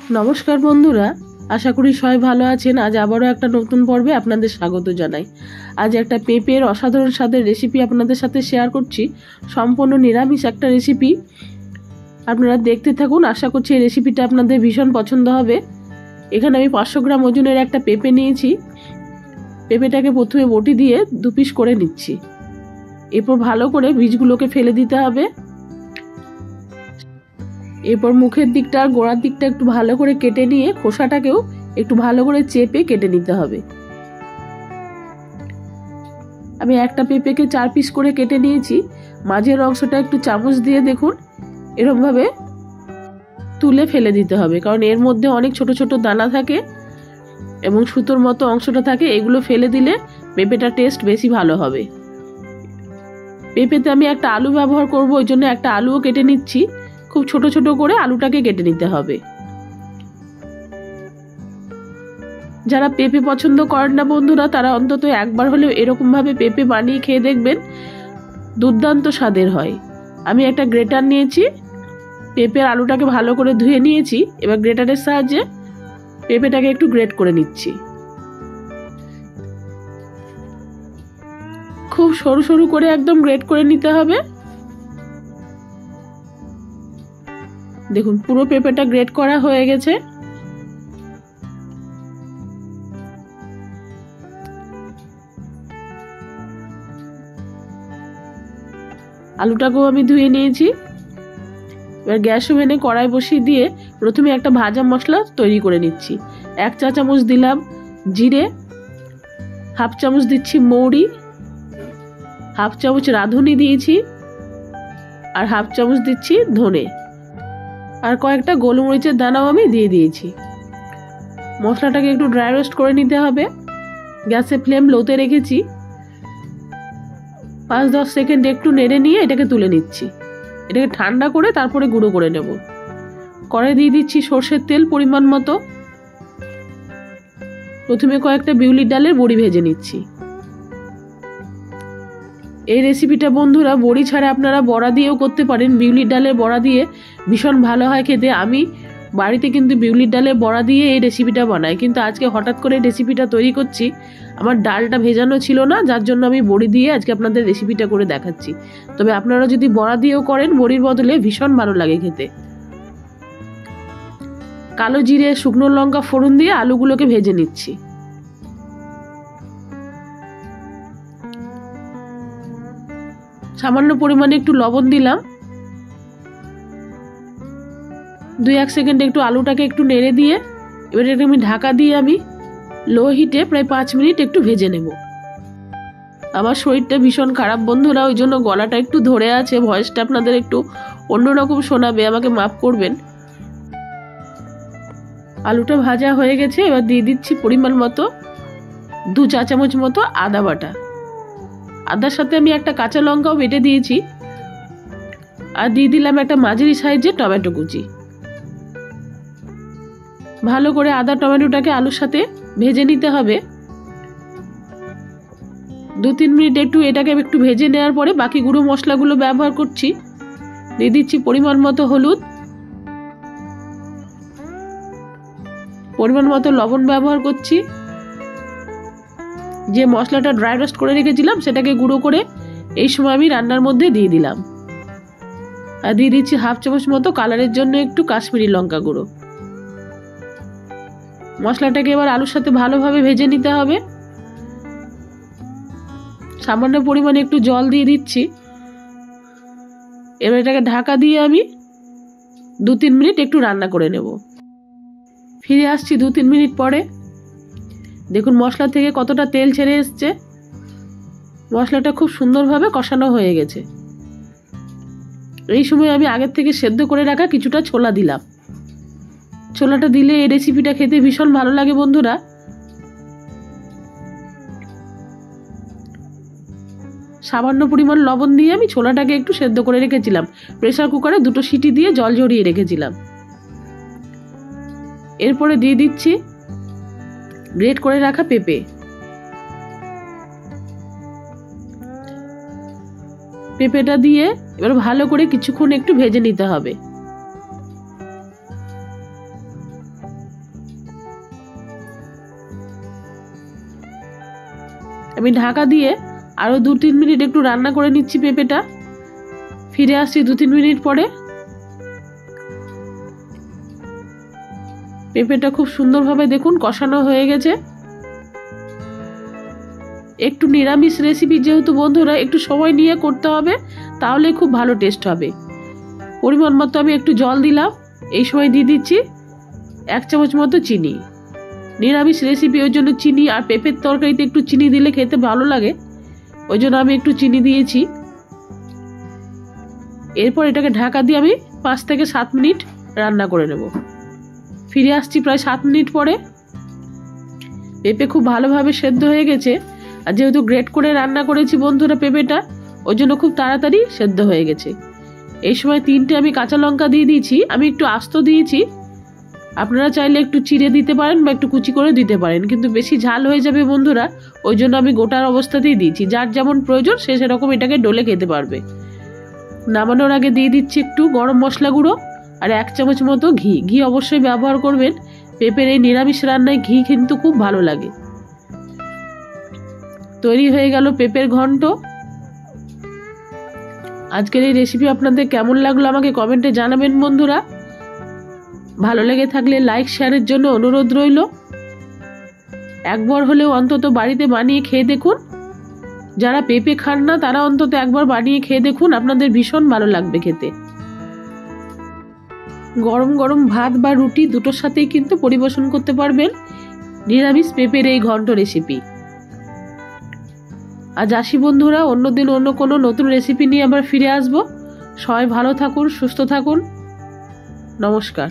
নমস্কার বন্ধুরা, আশা করি সবাই ভালো আছেন। আজ আবারও একটা নতুন পর্বে আপনাদের স্বাগত জানাই। আজ একটা পেঁপের অসাধারণ স্বাদের রেসিপি আপনাদের সাথে শেয়ার করছি। সম্পূর্ণ নিরামিষ একটা রেসিপি, আপনারা দেখতে থাকুন। আশা করছি এই রেসিপিটা আপনাদের ভীষণ পছন্দ হবে। এখানে আমি 500 গ্রাম ওজনের একটা পেঁপে নিয়েছি। পেঁপেটাকে প্রথমে বটি দিয়ে 2 পিস করে নিচ্ছি। এরপর ভালো করে বীজগুলোকে ফেলে দিতে হবে। এরপর মুখের দিকটা আর গোড়ার দিকটা একটু ভালো করে কেটে নিয়ে খোসাটাকেও একটু ভালো করে চেপে কেটে নিতে হবে। আমি একটা পেঁপেকে 4 পিস করে কেটে নিয়েছি। মাঝের অংশটা একটু চামচ দিয়ে দেখুন এরকম ভাবে তুলে ফেলে দিতে হবে, কারণ এর মধ্যে অনেক ছোট ছোট দানা থাকে এবং সুতোর মতো অংশটা থাকে। এগুলো ফেলে দিলে পেঁপেটা টেস্ট বেশি ভালো হবে। পেঁপেতে আমি একটা আলু ব্যবহার করব, ওই জন্য একটা আলুও কেটে নিচ্ছি। খুব ছোট ছোট করে আলুটাকে কেটে নিতে হবে। যারা পেঁপে পছন্দ করেন না বন্ধুরা, তারা অন্তত একবার হলেও এরকম ভাবে পেঁপে বানিয়ে খেয়ে দেখবেন, দুর্দান্ত স্বাদের হয়। আমি একটা গ্রেটার নিয়েছি, পেঁপের আলুটাকে ভালো করে ধুয়ে নিয়েছি। এবার গ্রেটারের সাহায্যে পেঁপেটাকে একটু গ্রেট করে নিচ্ছি। খুব সরু সরু করে একদম গ্রেট করে নিতে হবে। দেখুন পুরো পেঁপেটা গ্রেট করা হয়ে গেছে। আলুটাকেও আমি ধুয়ে নিয়েছি। এবার গ্যাস ওভেনে কড়াই বসিয়ে দিয়ে প্রথমে একটা ভাজা মশলা তৈরি করে নিচ্ছি। 1 চা চামচ দিলাম জিরে, 1/2 চামচ দিচ্ছি মৌরি, 1/2 চামচ রাঁধুনি দিয়েছি, আর 1/2 চামচ দিচ্ছি ধনে, আর কয়েকটা গোলমরিচের দানাও আমি দিয়ে দিয়েছি। মশলাটাকে একটু ড্রাই রোস্ট করে নিতে হবে। গ্যাসের ফ্লেম লোতে রেখেছি। 5-10 সেকেন্ড একটু নেড়ে নিয়ে এটাকে তুলে নিচ্ছি। এটাকে ঠান্ডা করে তারপরে গুঁড়ো করে নেব। কড়াই দিয়ে দিচ্ছি সর্ষের তেল পরিমাণ মতো। প্রথমে কয়েকটা বিউলির ডালের বড়ি ভেজে নিচ্ছি। এই রেসিপিটা বন্ধুরা বড়ি ছাড়া আপনারা বড়া দিয়েও করতে পারেন। বিউলির ডালের বড়া দিয়ে ভীষণ ভালো হয় খেতে। আমি বাড়িতে কিন্তু বিউলির ডালের বড়া দিয়ে এই রেসিপিটা বানাই, কিন্তু আজকে হঠাৎ করে রেসিপিটা তৈরি করছি। আমার ডালটা ভেজানো ছিল না, যার জন্য আমি বড়ি দিয়ে আজকে আপনাদের রেসিপিটা করে দেখাচ্ছি। তবে আপনারা যদি বড়া দিয়েও করেন বড়ির বদলে ভীষণ ভালো লাগে খেতে। কালো জিরে, শুকনো লঙ্কা ফোড়ন দিয়ে আলুগুলোকে ভেজে নিচ্ছি। সামান্য পরিমাণে একটু লবণ দিলাম। 2-1 সেকেন্ড একটু আলুটাকে একটু নেড়ে দিয়ে এবার এটা আমি ঢাকা দিয়ে আমি লো হিটে প্রায় 5 মিনিট একটু ভেজে নেব। আমার শরীরটা ভীষণ খারাপ বন্ধুরা, ওই জন্য গলাটা একটু ধরে আছে, ভয়েসটা আপনাদের একটু অন্যরকম শোনাবে, আমাকে মাফ করবেন। আলুটা ভাজা হয়ে গেছে। এবার দিয়ে দিচ্ছি পরিমাণ মতো 2 চা চামচ মতো আদা বাটা। আদার সাথে আমি একটা কাঁচা লঙ্কাও বেটে দিয়েছি। আর দিয়ে দিলাম একটা মাঝারি সাইজের টমেটো কুচি। ভালো করে আদা টমেটোটাকে আলুর সাথে ভেজে নিতে হবে। 2-3 মিনিট একটু এটাকে একটু ভেজে নেওয়ার পরে বাকি গুঁড়ো মশলাগুলো ব্যবহার করছি। দিয়ে দিচ্ছি পরিমাণ মতো হলুদ, পরিমাণ মতো লবণ ব্যবহার করছি। যে মশলাটা ড্রাই রোস্ট করে রেখেছিলাম সেটাকে গুঁড়ো করে এই সময় আমি রান্নার মধ্যে দিয়ে দিলাম। আর দিয়ে দিচ্ছি 1/2 চামচ মতো কালারের জন্য একটু কাশ্মীরি লঙ্কা গুঁড়ো। মশলাটাকে এবার আলুর সাথে ভালোভাবে ভেজে নিতে হবে। সামান্য পরিমাণে একটু জল দিয়ে দিচ্ছি। এবার এটাকে ঢাকা দিয়ে আমি 2-3 মিনিট একটু রান্না করে নেব। ফিরে আসছি 2-3 মিনিট পরে। দেখুন মশলা থেকে কতটা তেল ছেড়ে এসছে। মশলাটা খুব সুন্দরভাবে কষানো হয়ে গেছে। এই সময় আমি আগের থেকে সেদ্ধ করে রাখা কিছুটা ছোলা দিলাম। ছোলাটা দিলে এই রেসিপিটা খেতে ভীষণ ভালো লাগে বন্ধুরা। সামান্য পরিমাণ লবণ দিয়ে আমি ছোলাটাকে একটু সেদ্ধ করে রেখেছিলাম। প্রেসার কুকারে 2টো সিটি দিয়ে জল ঝরিয়ে রেখেছিলাম। এরপরে দিয়ে দিচ্ছি গ্রেট করে রাখা পেঁপে। পেঁপেটা দিয়ে এবার ভালো করে কিছুক্ষণ একটু ভেজে নিতে হবে। আমি ঢাকা দিয়ে আরও 2-3 মিনিট একটু রান্না করে নিচ্ছি পেঁপেটা। ফিরে আসছি 2-3 মিনিট পরে। পেঁপেটা খুব সুন্দরভাবে দেখুন কষানো হয়ে গেছে। একটু নিরামিষ রেসিপি যেহেতু বন্ধুরা, একটু সময় নিয়ে করতে হবে, তাহলে খুব ভালো টেস্ট হবে। পরিমাণ মতো আমি একটু জল দিলাম। এই সময় দিয়ে দিচ্ছি 1 চামচ মতো চিনি। নিরামিষ রেসিপি, ওই জন্য চিনি, আর পেঁপের তরকারিতে একটু চিনি দিলে খেতে ভালো লাগে, ওই জন্য আমি একটু চিনি দিয়েছি। এরপর এটাকে ঢাকা দিয়ে আমি 5 থেকে 7 মিনিট রান্না করে নেব। ফিরে আসছি প্রায় 7 মিনিট পরে। পেঁপে খুব ভালোভাবে সেদ্ধ হয়ে গেছে, আর যেহেতু গ্রেট করে রান্না করেছি বন্ধুরা পেঁপেটা, ওই জন্য খুব তাড়াতাড়ি সেদ্ধ হয়ে গেছে। এই সময় 3টে আমি কাঁচা লঙ্কা দিয়ে দিয়েছি। আমি একটু আস্ত দিয়েছি, আপনারা চাইলে একটু চিড়ে দিতে পারেন বা একটু কুচি করে দিতে পারেন, কিন্তু বেশি ঝাল হয়ে যাবে বন্ধুরা, ওই জন্য আমি গোটার অবস্থাতেই দিয়েছি। যার যেমন প্রয়োজন সে সেরকম এটাকে ডলে খেতে পারবে। নামানোর আগে দিয়ে দিচ্ছি একটু গরম মশলা গুঁড়ো আর 1 চামচ মতো ঘি। ঘি অবশ্যই ব্যবহার করবেন, পেঁপের এই নিরামিষ রান্নায় ঘি কিন্তু খুব ভালো লাগে। তৈরি হয়ে গেল পেঁপের ঘন্ট। আজকের এই রেসিপি আপনাদের কেমন লাগলো আমাকে কমেন্টে জানাবেন বন্ধুরা। ভালো লেগে থাকলে লাইক শেয়ারের জন্য অনুরোধ রইল। একবার হলেও অন্তত বাড়িতে বানিয়ে খেয়ে দেখুন। যারা পেঁপে খান না তারা অন্তত একবার বানিয়ে খেয়ে দেখুন, আপনাদের ভীষণ ভালো লাগবে খেতে। গরম গরম ভাত বা রুটি দুটোর সাথেই কিন্তু পরিবেশন করতে পারবেন নিরামিষ পেঁপের এই ঘন্ট রেসিপি। আজ আসি বন্ধুরা, অন্যদিন অন্য কোনো নতুন রেসিপি নিয়ে আবার ফিরে আসবো। সবাই ভালো থাকুন, সুস্থ থাকুন। নমস্কার।